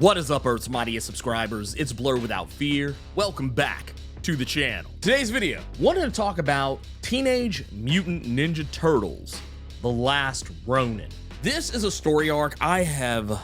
What is up, Earth's mightiest subscribers? It's Blerd without fear. Welcome back to the channel. Today's video, wanted to talk about Teenage Mutant Ninja Turtles, The Last Ronin. This is a story arc I have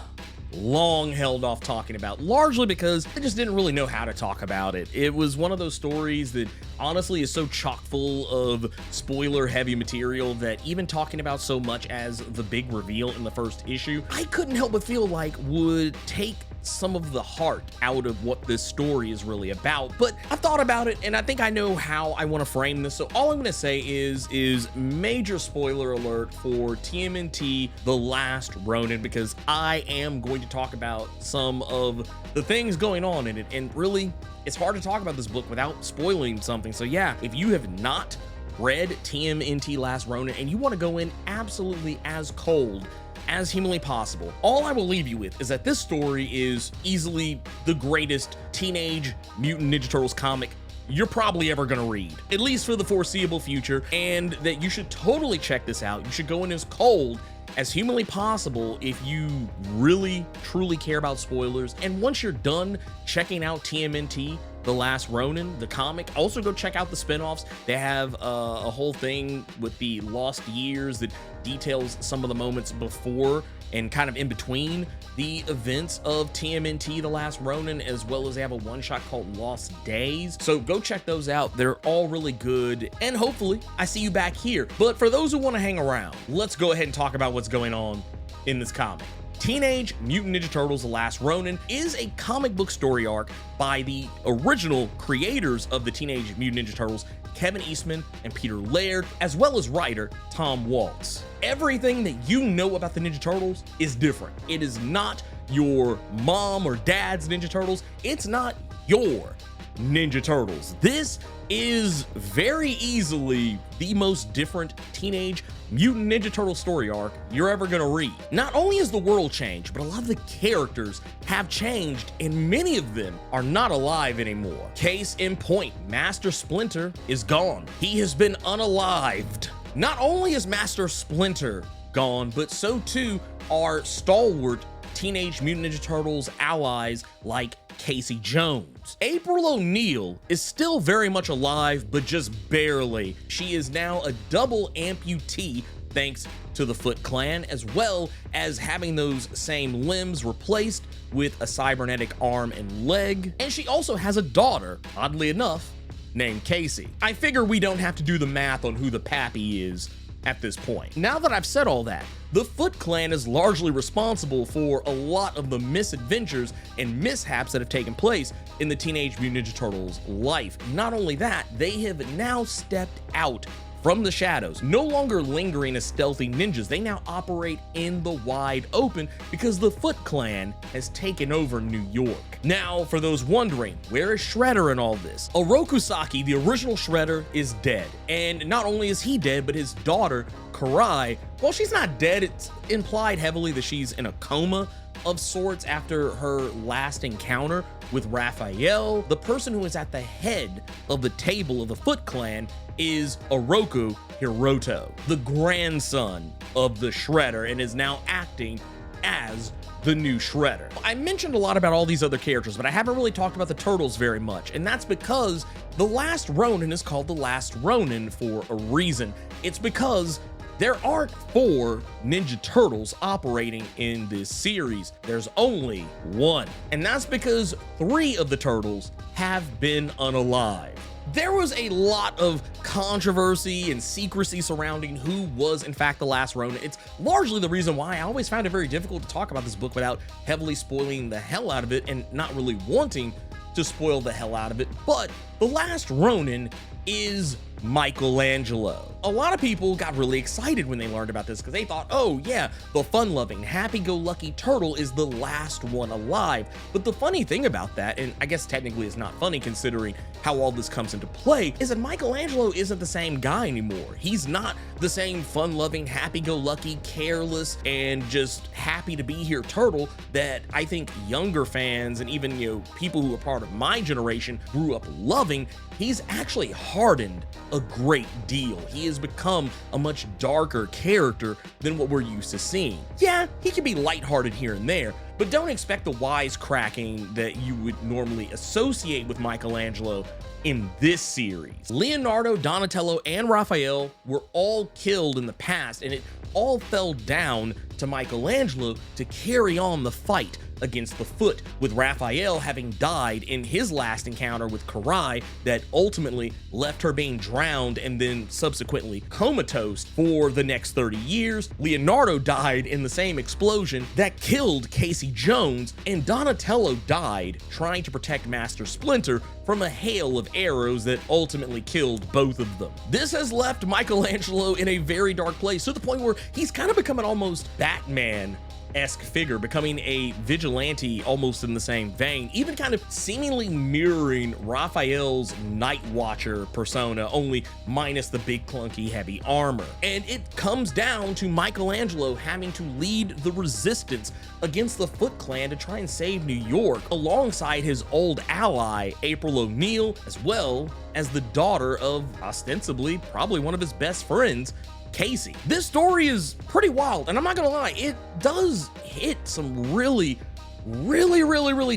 long held off talking about, largely because I just didn't really know how to talk about it. It was one of those stories that honestly is so chock full of spoiler heavy material that even talking about so much as the big reveal in the first issue, I couldn't help but feel like would take some of the heart out of what this story is really about. But I've thought about it and I think I know how I want to frame this. So all I'm going to say is major spoiler alert for TMNT The Last Ronin, because I am going to talk about some of the things going on in it. And really, it's hard to talk about this book without spoiling something. So yeah, if you have not read TMNT Last Ronin and you want to go in absolutely as cold as humanly possible, all I will leave you with is that this story is easily the greatest Teenage Mutant Ninja Turtles comic you're probably ever gonna read, at least for the foreseeable future, and that you should totally check this out. You should go in as cold as humanly possible if you really truly care about spoilers. And once you're done checking out TMNT The Last Ronin, the comic, also go check out the spinoffs. They have a whole thing with the lost years that details some of the moments before and kind of in between the events of TMNT The Last Ronin, as well as they have a one-shot called Lost Days. So go check those out. They're all really good, and hopefully I see you back here. But for those who want to hang around, let's go ahead and talk about what's going on in this comic. Teenage Mutant Ninja Turtles The Last Ronin is a comic book story arc by the original creators of the Teenage Mutant Ninja Turtles, Kevin Eastman and Peter Laird, as well as writer Tom Waltz. Everything that you know about the Ninja Turtles is different. It is not your mom or dad's Ninja Turtles. It's not your Ninja Turtles. This is very easily the most different Teenage Mutant Ninja Turtle story arc you're ever gonna read. Not only has the world changed, but a lot of the characters have changed and many of them are not alive anymore. Case in point, Master Splinter is gone. He has been unalived. Not only is Master Splinter gone, but so too are stalwart Teenage Mutant Ninja Turtles allies like Casey Jones. April O'Neil is still very much alive, but just barely. She is now a double amputee thanks to the Foot Clan, as well as having those same limbs replaced with a cybernetic arm and leg. And she also has a daughter, oddly enough, named Casey. I figure we don't have to do the math on who the pappy is at this point. Now that I've said all that, the Foot Clan is largely responsible for a lot of the misadventures and mishaps that have taken place in the Teenage Mutant Ninja Turtles' life. Not only that, they have now stepped out from the shadows, no longer lingering as stealthy ninjas. They now operate in the wide open because the Foot Clan has taken over New York. Now, for those wondering, where is Shredder in all this? Oroku Saki, the original Shredder, is dead. And not only is he dead, but his daughter, Karai, well, she's not dead. It's implied heavily that she's in a coma of sorts after her last encounter with Raphael. The person who is at the head of the table of the Foot Clan is Oroku Hiroto, the grandson of the Shredder, and is now acting as the new Shredder. I mentioned a lot about all these other characters, but I haven't really talked about the Turtles very much, and that's because The Last Ronin is called The Last Ronin for a reason. It's because there aren't 4 Ninja Turtles operating in this series. There's only 1. And that's because 3 of the Turtles have been unalived. There was a lot of controversy and secrecy surrounding who was in fact the last Ronin. It's largely the reason why I always found it very difficult to talk about this book without heavily spoiling the hell out of it and not really wanting to spoil the hell out of it. But the last Ronin is Michelangelo. A lot of people got really excited when they learned about this because they thought, oh yeah, the fun-loving, happy-go-lucky turtle is the last one alive. But the funny thing about that, and I guess technically it's not funny considering how all this comes into play, is that Michelangelo isn't the same guy anymore. He's not the same fun-loving, happy-go-lucky, careless, and just happy to be here turtle that I think younger fans and even, people who are part of my generation grew up loving evolving, he's actually hardened a great deal. He has become a much darker character than what we're used to seeing. Yeah, he can be lighthearted here and there, but don't expect the wisecracking that you would normally associate with Michelangelo in this series. Leonardo, Donatello, and Raphael were all killed in the past, and it all fell down to Michelangelo to carry on the fight against the Foot, with Raphael having died in his last encounter with Karai that ultimately left her being drowned and then subsequently comatose for the next 30 years. Leonardo died in the same explosion that killed Casey Jones, and Donatello died trying to protect Master Splinter from a hail of arrows that ultimately killed both of them. This has left Michelangelo in a very dark place, to the point where he's kind of become an almost Batman-esque figure, becoming a vigilante almost in the same vein, even kind of seemingly mirroring Raphael's Night Watcher persona, only minus the big clunky heavy armor. And it comes down to Michelangelo having to lead the resistance against the Foot Clan to try and save New York, alongside his old ally April O'Neil, as well as the daughter of ostensibly probably one of his best friends, Casey. This story is pretty wild, and I'm not gonna lie, it does hit some really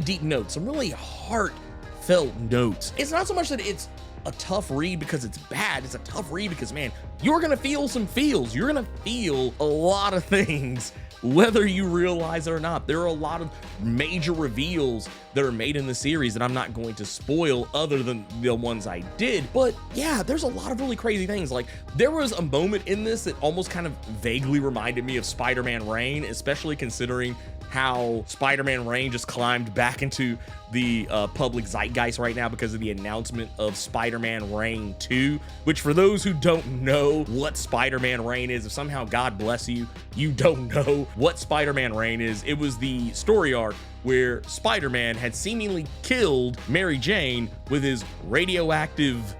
deep notes, some really heartfelt notes. It's not so much that it's a tough read because it's bad, it's a tough read because, man, you're gonna feel some feels. You're gonna feel a lot of things, whether you realize it or not. There are a lot of major reveals that are made in the series that I'm not going to spoil other than the ones I did. But yeah, there's a lot of really crazy things. Like, there was a moment in this that almost kind of vaguely reminded me of SpiderMan Reign, especially considering how SpiderMan Reign just climbed back into the public zeitgeist right now because of the announcement of SpiderMan Reign 2, which, for those who don't know what SpiderMan Reign is, if somehow, God bless you, you don't know what SpiderMan Reign is, it was the story arc where Spider-Man had seemingly killed Mary Jane with his radioactive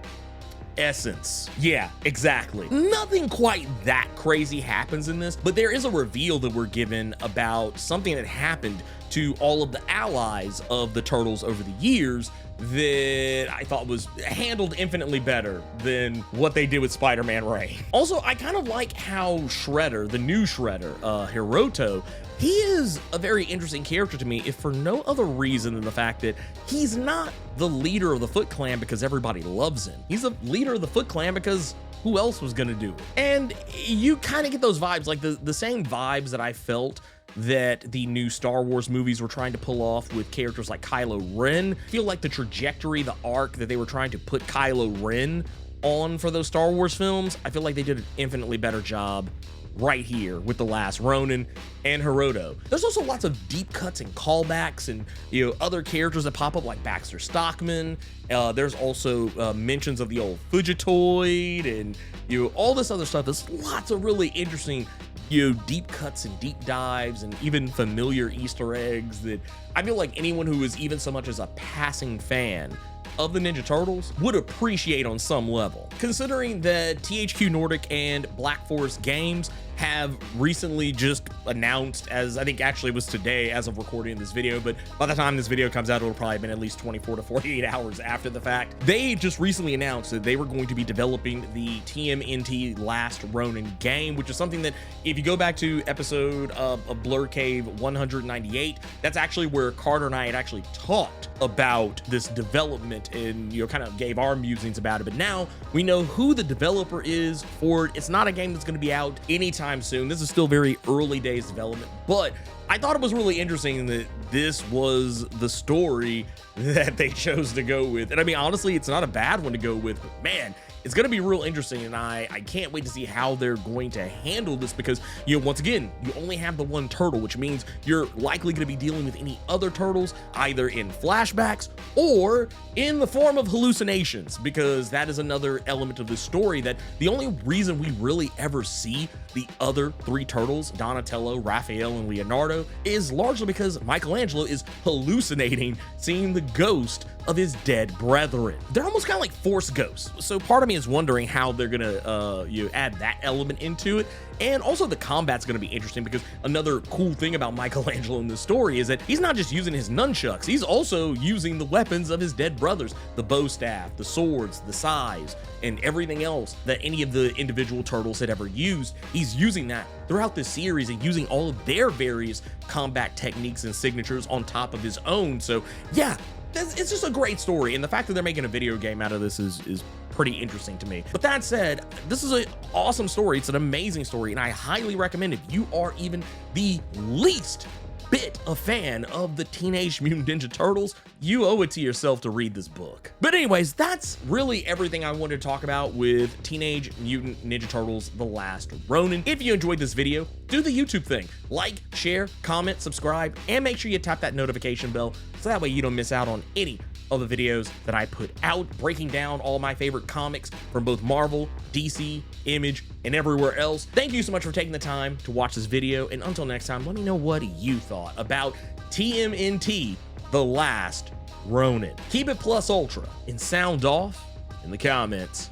essence. Yeah, exactly. Nothing quite that crazy happens in this, but there is a reveal that we're given about something that happened to all of the allies of the Turtles over the years that I thought was handled infinitely better than what they did with Spider-Man Reign. Also, I kind of like how Shredder, the new Shredder, Hiroto, he is a very interesting character to me, if for no other reason than the fact that he's not the leader of the Foot Clan because everybody loves him. He's the leader of the Foot Clan because who else was gonna do it? And you kind of get those vibes, like the same vibes that I felt that the new Star Wars movies were trying to pull off with characters like Kylo Ren. I feel like the trajectory, the arc that they were trying to put Kylo Ren on for those Star Wars films, I feel like they did an infinitely better job right here with The Last Ronin and Hiroto. There's also lots of deep cuts and callbacks and, you know, other characters that pop up like Baxter Stockman. There's also mentions of the old Fugitoid and, you know, all this other stuff. There's lots of really interesting, you know, deep cuts and deep dives and even familiar Easter eggs that I feel like anyone who is even so much as a passing fan of the Ninja Turtles would appreciate on some level. Considering that THQ Nordic and Black Forest Games have recently just announced, as I think actually was today as of recording this video, but by the time this video comes out, it'll probably have been at least 24 to 48 hours after the fact. They just recently announced that they were going to be developing the TMNT Last Ronin game, which is something that, if you go back to episode of Blerd Cave 198, that's actually where Carter and I had actually talked about this development and, you know, kind of gave our musings about it. But now we know who the developer is for it. It's not a game that's going to be out anytime soon. This is still very early days development, but I thought it was really interesting that this was the story that they chose to go with. And I mean, honestly, it's not a bad one to go with, but man, it's going to be real interesting, and I can't wait to see how they're going to handle this because, you know, once again, you only have the one turtle, which means you're likely going to be dealing with any other turtles either in flashbacks or in the form of hallucinations, because that is another element of the story that the only reason we really ever see the other three turtles, Donatello, Raphael, and Leonardo, is largely because Michelangelo is hallucinating seeing the ghost of his dead brethren. They're almost kind of like force ghosts. So part of me is wondering how they're gonna you know, add that element into it. And also the combat's going to be interesting because another cool thing about Michelangelo in this story is that he's not just using his nunchucks, he's also using the weapons of his dead brothers, the bow staff, the swords, the scythes, and everything else that any of the individual turtles had ever used. He's using that throughout this series and using all of their various combat techniques and signatures on top of his own. So yeah, it's just a great story, and the fact that they're making a video game out of this is pretty interesting to me. But that said, this is an awesome story. It's an amazing story, and I highly recommend, if you are even the least bit a fan of the Teenage Mutant Ninja Turtles, you owe it to yourself to read this book. But anyways, that's really everything I wanted to talk about with Teenage Mutant Ninja Turtles The Last Ronin. If you enjoyed this video, do the YouTube thing. Like, share, comment, subscribe, and make sure you tap that notification bell so that way you don't miss out on any of the videos that I put out, breaking down all my favorite comics from both Marvel, DC, Image, and everywhere else. Thank you so much for taking the time to watch this video, and until next time, let me know what you thought about TMNT The Last Ronin. Keep it plus ultra and sound off in the comments.